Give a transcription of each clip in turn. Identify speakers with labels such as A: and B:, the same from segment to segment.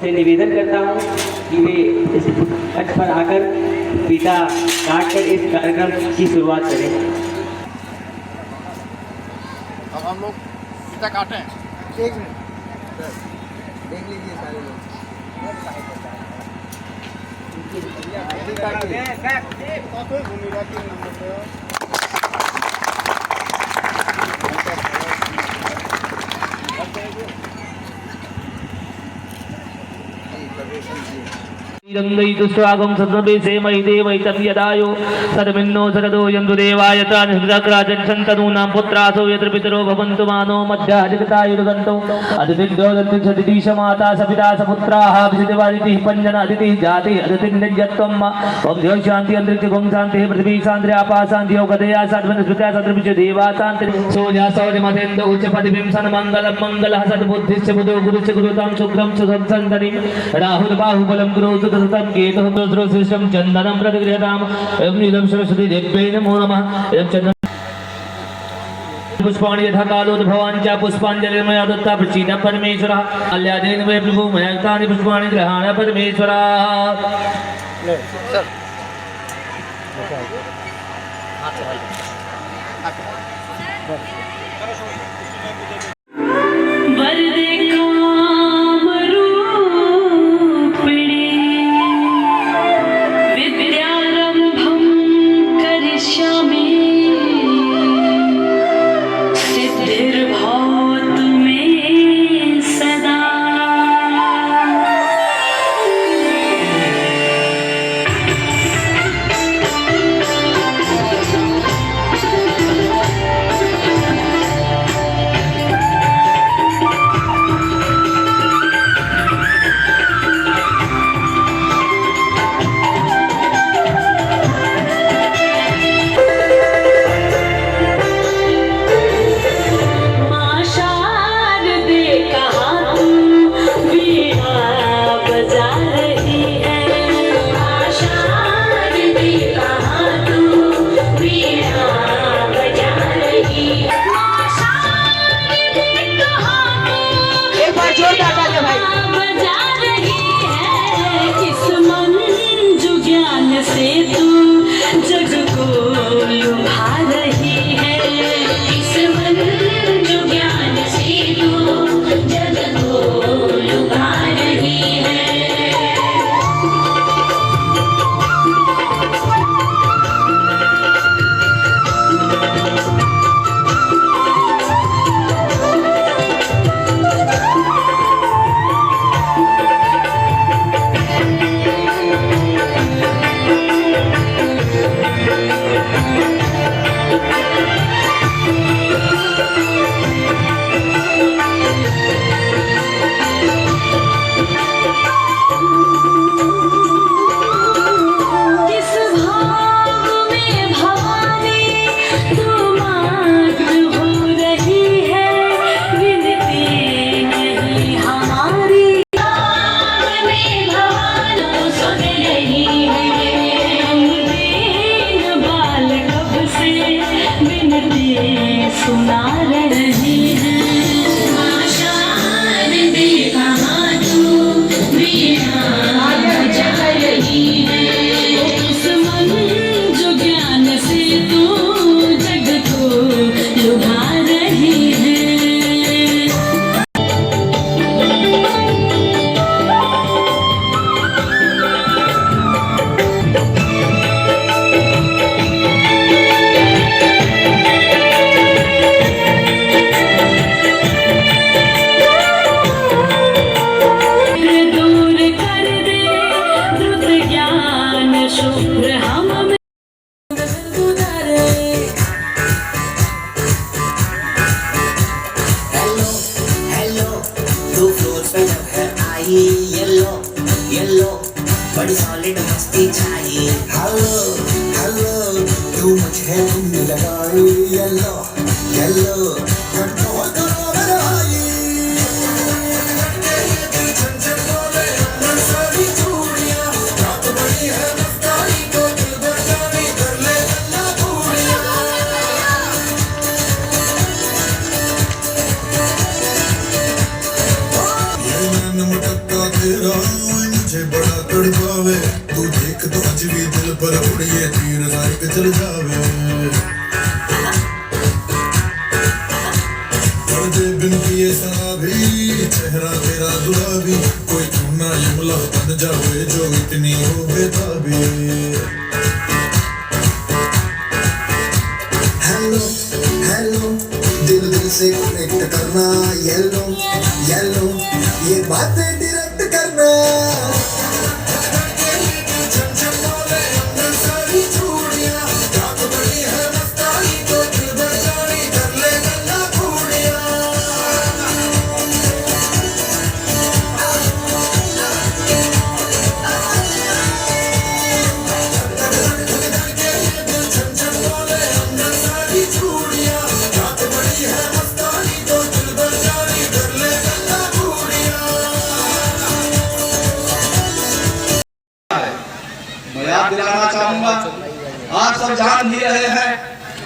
A: से निवेदन करता हूँ कि वे इस मंच पर आकर फीता काटकर इस कार्यक्रम की शुरुआत करें।
B: अब हम लोग फीता काटें।
C: एक मिनट देख लीजिए सारे लोग।
D: स्वागम सदमे से मई देव यदायो सदमिन्नो सदो यन्तु देवाय त्राजन संतनूनां पुत्रासो यत्र पितरो भवन्तु मानो मध्याधिकतायुर्गन्तो अदितिर्दो दन्तिषदिश माता सपिता सपुत्राः विदिवादितिः पंजन अदितिः जातिः अदितिर्निजत्वम् ओम देव शांति अंतरिक्ष गुण शांति पृथ्वी शांति आपा शांति योगदया सद्वनस्पत्या सद्रविच देवा शांति सोजा सौर्य मदेन्दो उच्च पदवीं सन्मंगलं मंगलः सद्बुद्धिश्च बुधो गुरुश्च गुरुतं शुक्रं सुखं सन्ततिं राहुल बाहुबलं गुरु सुतसतं केतुः रुद्रशिष्टं चन्दनं प्रतिगृह्यताम् एवं निदं सरस्वती देव्यै नमो नमः एवं चन्दन पुष्पाणि यथा कालोद्भवान् च पुष्पाञ्जलिर्मया दत्ता प्रसीद परमेश्वरः कल्याणेन वै प्रभु मया तानि पुष्पाणि गृहाण परमेश्वरः।
E: बड़ी सॉलिड मस्ती चाहिए। हेलो हेलो तू मुझे तुम लगाई येलो येलो कंट्रोल करो बनाई तेरा मुझे बड़ा तड़पावे, तू देख तो आज भी दिल पर उड़िए तीर साइक चल जावे। दर्दे बिन किए शराबी, चेहरा तेरा गुलाबी, कोई चुना यमला बन जावे जो इतनी हो बेताबी। हेलो हेलो दिल दिल से कनेक्ट करना, येलो येलो ये बातें डायरेक्ट करना।
F: मैं याद दिलाना चाहूंगा, आप सब जान ही रहे हैं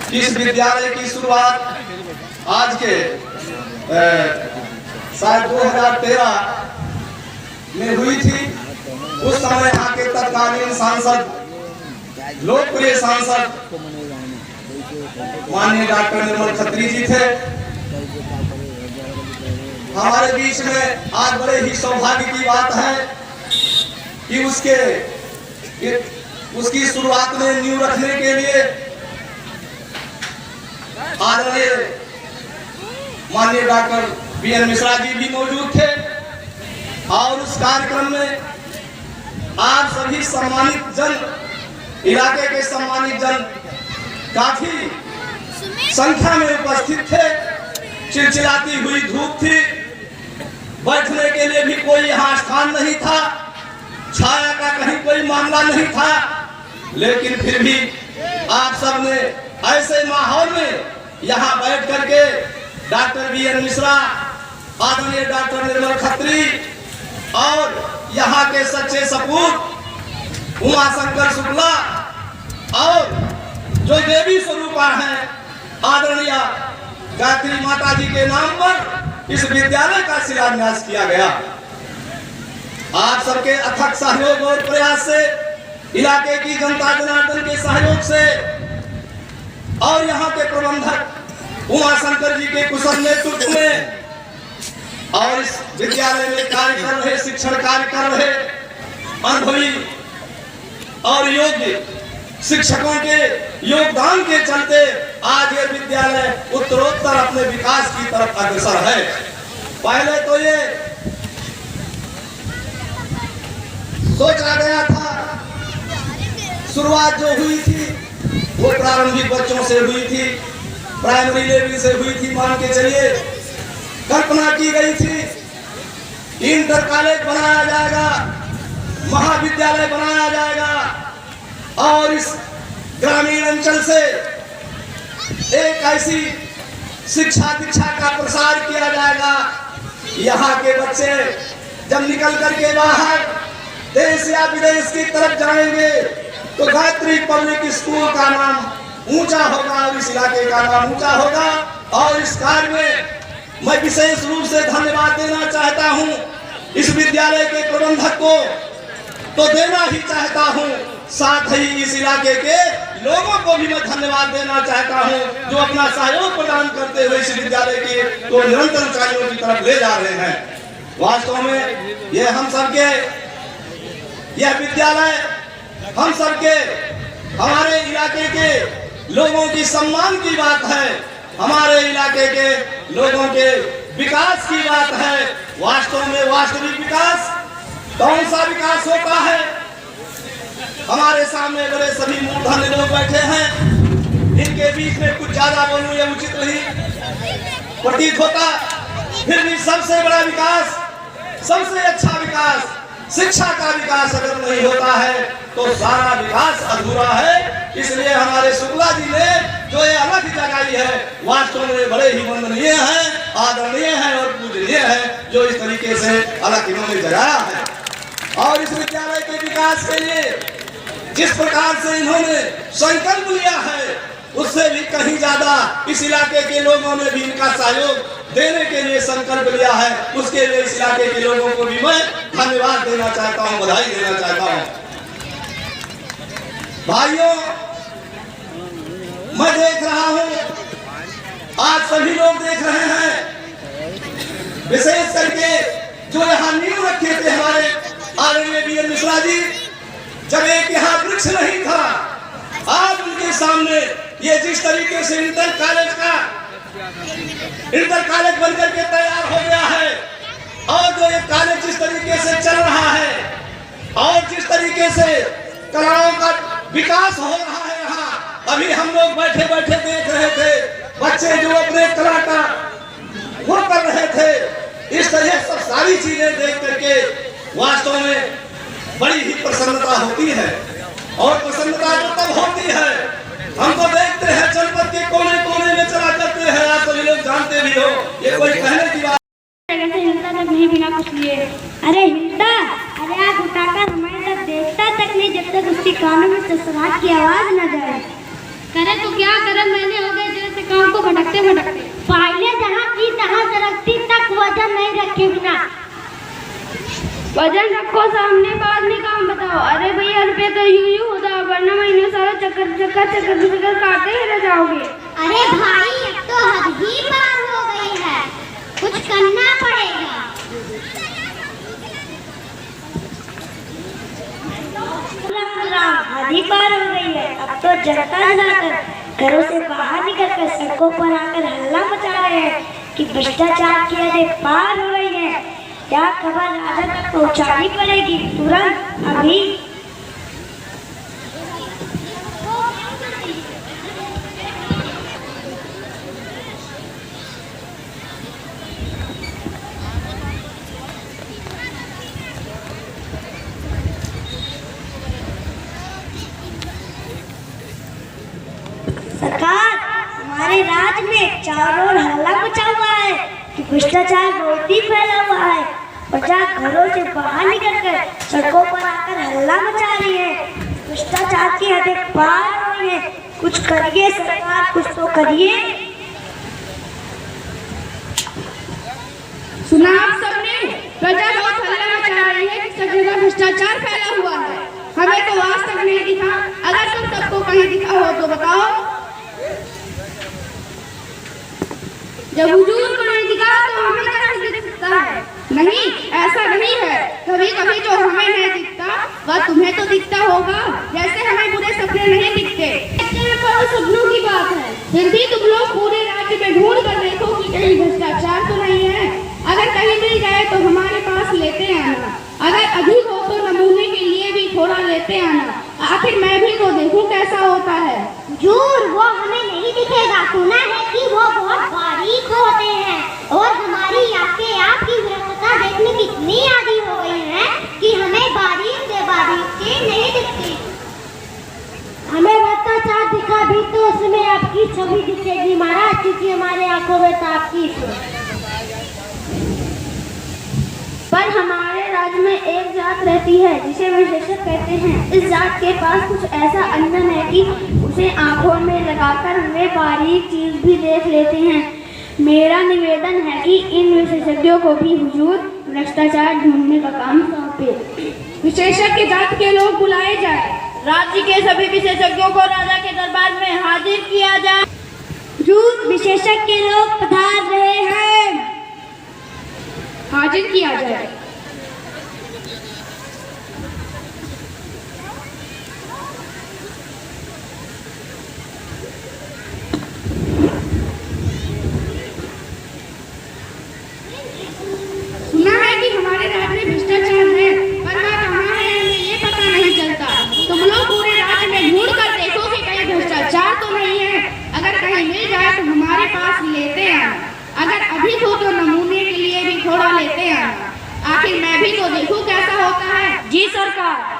F: कि इस विद्यालय की शुरुआत आज के शायद 2013 में हुई थी। उस समय यहाँ के तत्कालीन सांसद, लोकप्रिय सांसद माननीय डॉक्टर निर्मल खत्री जी थे। हमारे बीच में आज बड़े ही सौभाग्य की बात है कि उसकी शुरुआत में नींव रखने के लिए आदरणीय माननीय डॉक्टर बीएन मिश्रा जी भी मौजूद थे। और उस कार्यक्रम में आप सभी सम्मानित जन, इलाके के सम्मानित जन काफी संख्या में उपस्थित थे। चिलचिलाती हुई धूप थी, बैठने के लिए भी कोई यहाँ स्थान नहीं था, छाया का कहीं कोई मामला नहीं था। लेकिन फिर भी आप सब ने ऐसे माहौल में यहाँ बैठ करके डॉक्टर बीएन मिश्रा, आदरणीय डॉक्टर निर्मल खत्री और यहाँ के सच्चे सपूत उमाशंकर शुक्ला और जो देवी स्वरूपा हैं आदरणीय गायत्री माता जी के नाम पर इस विद्यालय का शिलान्यास किया गया। आप सबके अथक सहयोग और प्रयास से, इलाके की जनता जनार्दन के सहयोग से और यहाँ के प्रबंधक उमाशंकर जी के कुशल नेतृत्व में और इस विद्यालय में कार्य कर रहे, शिक्षण कार्य कर रहे अनुभवी और योग्य शिक्षकों के योगदान के चलते आज ये विद्यालय उत्तरोत्तर अपने विकास की तरफ अग्रसर है। पहले तो ये सोचा गया था, शुरुआत जो हुई थी वो प्रारंभिक बच्चों से हुई थी, प्राइमरी लेवल से हुई थी। मान के चलिए कल्पना की गई थी इंटर कॉलेज बनाया जाएगा, महाविद्यालय बनाया जाएगा और इस ग्रामीण अंचल से एक ऐसी शिक्षा दीक्षा का प्रसार किया जाएगा। यहाँ के बच्चे जब निकल करके बाहर देश या विदेश की तरफ जाएंगे तो गायत्री पब्लिक स्कूल का नाम ऊंचा होगा और इस इलाके का नाम ऊंचा होगा। और इस कार्य में मैं विशेष रूप से धन्यवाद देना चाहता हूं इस विद्यालय के प्रबंधक को, तो देना ही चाहता हूं, साथ ही इस इलाके के लोगों को भी मैं धन्यवाद देना चाहता हूं जो अपना सहयोग प्रदान करते हुए इस विद्यालय के तो निरंतर ऊंचाइयों की तरफ ले जा रहे हैं। वास्तव में ये हम सबके, यह विद्यालय हम सबके, हमारे इलाके के लोगों की सम्मान की बात है, हमारे इलाके के लोगों के विकास की बात है। वास्तव में वास्तविक विकास कौन सा विकास होता है? हमारे सामने बड़े सभी मूर्धन्य लोग बैठे हैं, इनके बीच में कुछ ज्यादा बोलूं यह उचित नहीं प्रतीत होता। फिर भी सबसे बड़ा विकास, सबसे अच्छा विकास, शिक्षा का विकास अगर नहीं होता है तो सारा विकास अधूरा है। इसलिए हमारे शुक्ला जी ने जो ये अलग जगाई है वास्तव में बड़े ही वंदनीय है, आदरणीय है और पूजनीय है जो इस तरीके से अलग इन्होंने जगाया है। और इस विद्यालय के विकास के लिए जिस प्रकार से इन्होंने संकल्प लिया है उससे भी कहीं ज्यादा इस इलाके के लोगों ने भी इनका सहयोग देने के लिए संकल्प लिया है। उसके लिए इस इलाके के लोगों को भी मैं धन्यवाद देना चाहता हूं, बधाई देना चाहता हूं। भाइयों, मैं देख रहा हूं, आज सभी लोग देख रहे हैं, विशेष करके जो यहाँ नींव रखे थे हमारे आदरणीय बी एन मिश्रा जी, जब एक यहाँ वृक्ष नहीं था, आज उनके सामने ये जिस तरीके से इंटर कॉलेज बनकर के तैयार हो गया है, और जो ये कॉलेज जिस तरीके से चल रहा है और जिस तरीके से कलाओं का विकास हो रहा है, यहाँ अभी हम लोग बैठे बैठे देख रहे थे, बच्चे जो अपने कला का वो कर रहे थे, इस तरह सब सारी चीजें देख करके वास्तव में बड़ी ही प्रसन्नता होती है। और प्रसन्नता तो तब होती है, हम तो देखते हैं जनपद के कोने कोने में चला करते हैं, आप सभी लोग जानते भी हो, ये कोई कहने की बात
G: हिलता तक नहीं बिना कुछ लिए। अरे हिलता, अरे आग उठाकर हमारे तक देखता तक नहीं जब तक उसके कानों में ससुराल की आवाज न जाए। करे तो क्या करे, मैंने हो गए जैसे काम को भटकते भटकते। फाइलें जहाँ की तहाँ सरकती तक वजन नहीं रखे बिना। वजन रखो सामने, बाद में काम बताओ। अरे भैया रुपये तो यूं होता, वरना महीने सारा चक्कर काटते ही रह जाओगे।
H: अरे भाई अब तो हद ही पार हो गई है, कुछ करना पड़ेगा।
G: हद ही पार हो गई है, अब तो जनता जलाकर घरों से बाहर निकलकर सड़कों पर आकर हल्ला मचा रहे हैं कि भ्रष्टाचार की हदें पार हो रही है। क्या खबर राजा तक पहुंचानी पड़ेगी तुरंत अभी। सरकार, हमारे राज्य में चारों ओर हल्ला मचा हुआ है कि भ्रष्टाचार बहुत ही फैला हुआ है। प्रजा घरों से बाहर निकलकर सड़कों पर आकर हल्ला मचा रही है, भ्रष्टाचार की हदें पार हो रही है। कुछ करिए सरकार, कुछ तो करिए।
I: सुना आप सबने, प्रजा बहुत हल्ला मचा रही है कि सब जगह भ्रष्टाचार फैला हुआ है। हमें तो आज तक नहीं दिखा, अगर तुम सबको कहीं दिखा हो तो बताओ। जब हुजूर को नहीं दिखा तो हमें कैसे दिख सकता है? नहीं, ऐसा नहीं है। कभी कभी जो हमें नहीं दिखता वह तुम्हें तो दिखता होगा, जैसे हमें बुरे सपने नहीं दिखते। सपनों की बात है, फिर भी तुम लोग पूरे राज्य में ढूंढ कर देखो कि कहीं भ्रष्टाचार तो नहीं है। अगर कहीं मिल जाए तो हमारे पास लेते आना, अगर अधिक हो तो नमूने के लिए भी थोड़ा लेते आना। आखिर मैं भी तो देखूं कैसा होता है।
H: हुजूर, वो हमें नहीं दिखेगा, सुना है कि वो बहुत बारीक होते हैं, और हमारी आंखें आपकी व्यवस्था देखने की इतनी आदी हो गई हैं कि हमें बारीक से बारीक के नहीं दिखती।
G: हमें भ्रष्टाचार दिखा भी तो उसमें आपकी छवि दिखेगी महाराज, क्योंकि हमारे आंखों में तो आपकी।
I: पर हमारे राज्य में एक जात रहती है जिसे विशेषज्ञ कहते हैं। इस जात के पास कुछ ऐसा अंजन है कि उसे आंखों में लगाकर हमें बारीक चीज भी देख लेते हैं। मेरा निवेदन है कि इन विशेषज्ञों को भी हुजूर भ्रष्टाचार ढूंढने का काम सौंपे। विशेषज्ञ जात के लोग बुलाए जाए, राज्य के सभी विशेषज्ञों को राजा के दरबार में हाजिर किया जाए।
G: हुजूर, विशेषज्ञ लोग पधार रहे हैं।
I: हाजिर किया जाए। सुना है कि हमारे राज्य में भ्रष्टाचार है, पर वह कहाँ है हमें ये पता नहीं चलता। तुम लोग पूरे राज्य में ढूंढ कर देखो कि कहीं भ्रष्टाचार तो नहीं है। अगर कहीं मिल जाए तो हमारे पास लेते आना, अगर अधिक हो तो नमूने के लिए भी थोड़ा लेते आना। आखिर मैं भी तो देखूं कैसा होता है।
G: जी सरकार।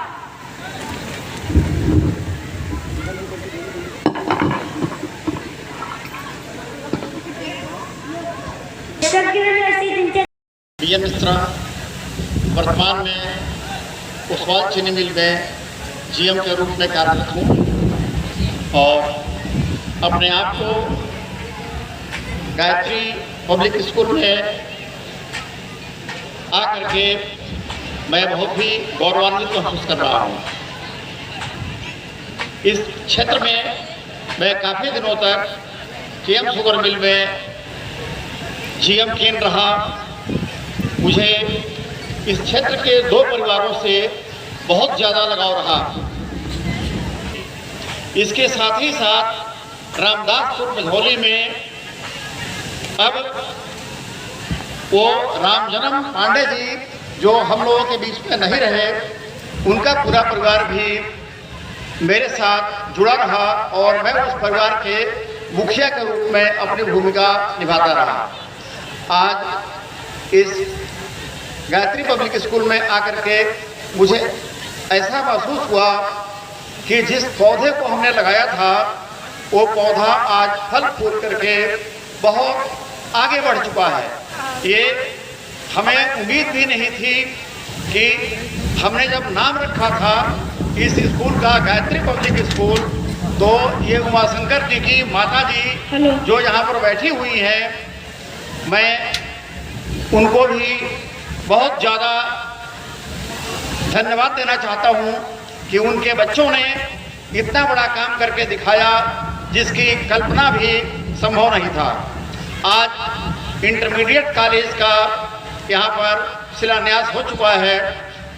B: बी एन मिश्रा वर्तमान में उस्वाद चीनी मिल में जीएम के रूप में कार्यरत हूँ और अपने आप को गायत्री पब्लिक स्कूल में आकर के मैं बहुत ही गौरवान्वित महसूस कर रहा हूँ। इस क्षेत्र में मैं काफ़ी दिनों तक केएम शुगर मिल में जीएम केन रहा। मुझे इस क्षेत्र के 2 परिवारों से बहुत ज़्यादा लगाव रहा। इसके साथ ही साथ रामदासपुर मझौली में अब वो रामजन्म पांडे जी जो हम लोगों के बीच में नहीं रहे, उनका पूरा परिवार भी मेरे साथ जुड़ा रहा और मैं उस परिवार के मुखिया के रूप में अपनी भूमिका निभाता रहा। आज इस गायत्री पब्लिक स्कूल में आकर के मुझे ऐसा महसूस हुआ कि जिस पौधे को हमने लगाया था वो पौधा आज फल फूल करके बहुत आगे बढ़ चुका है। ये हमें उम्मीद भी नहीं थी कि हमने जब नाम रखा था इस स्कूल का गायत्री पब्लिक स्कूल, तो ये उमाशंकर जी की माता जी जो यहाँ पर बैठी हुई हैं, मैं उनको भी बहुत ज़्यादा धन्यवाद देना चाहता हूँ कि उनके बच्चों ने इतना बड़ा काम करके दिखाया जिसकी कल्पना भी संभव नहीं था। आज इंटरमीडिएट कॉलेज का यहाँ पर शिलान्यास हो चुका है।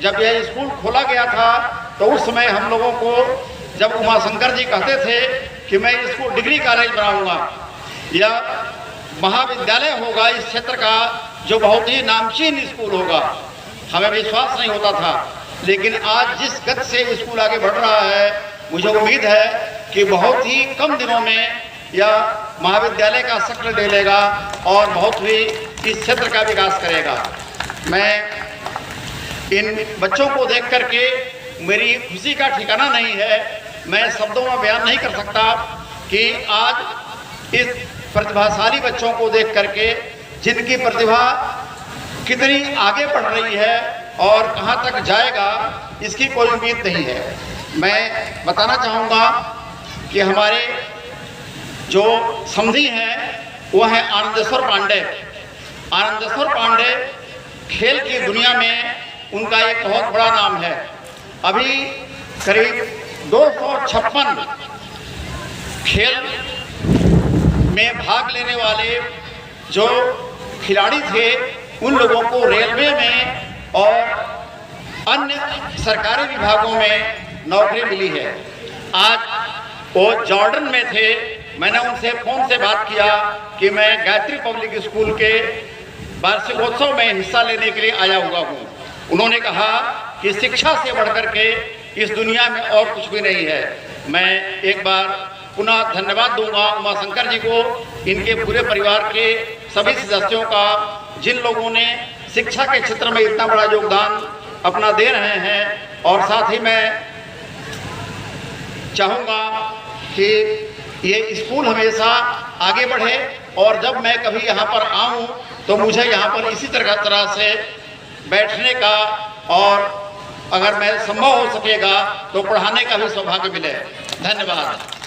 B: जब यह स्कूल खोला गया था तो उस समय हम लोगों को जब उमाशंकर जी कहते थे कि मैं इसको डिग्री कॉलेज बनाऊंगा या महाविद्यालय होगा इस क्षेत्र का जो बहुत ही नामचीन स्कूल होगा, हमें विश्वास नहीं होता था। लेकिन आज जिस गति से स्कूल आगे बढ़ रहा है, मुझे उम्मीद है कि बहुत ही कम दिनों में यह महाविद्यालय का शक्ल ले लेगा और बहुत ही इस क्षेत्र का विकास करेगा। मैं इन बच्चों को देख करके मेरी खुशी का ठिकाना नहीं है। मैं शब्दों में बयान नहीं कर सकता कि आज इस प्रतिभाशाली बच्चों को देख करके जिनकी प्रतिभा कितनी आगे बढ़ रही है और कहां तक जाएगा इसकी कोई उम्मीद नहीं है। मैं बताना चाहूँगा कि हमारे जो समधी हैं वो हैं आनंदेश्वर पांडे। आनंदेश्वर पांडे खेल की दुनिया में उनका एक बहुत बड़ा नाम है। अभी करीब 256 खेल में भाग लेने वाले जो खिलाड़ी थे उन लोगों को रेलवे में और अन्य सरकारी विभागों में नौकरी मिली है। आज वो जॉर्डन में थे। मैंने उनसे फ़ोन से बात किया कि मैं गायत्री पब्लिक स्कूल के वार्षिकोत्सव में हिस्सा लेने के लिए आया हुआ हूँ। उन्होंने कहा कि शिक्षा से बढ़कर के इस दुनिया में और कुछ भी नहीं है। मैं एक बार पुनः धन्यवाद दूंगा उमाशंकर जी को, इनके पूरे परिवार के सभी सदस्यों का, जिन लोगों ने शिक्षा के क्षेत्र में इतना बड़ा योगदान अपना दे रहे हैं। और साथ ही मैं चाहूँगा कि ये स्कूल हमेशा आगे बढ़े और जब मैं कभी यहाँ पर आऊँ तो मुझे यहाँ पर इसी तरह से बैठने का और अगर मैं संभव हो सकेगा तो पढ़ाने का भी सौभाग्य मिले। धन्यवाद।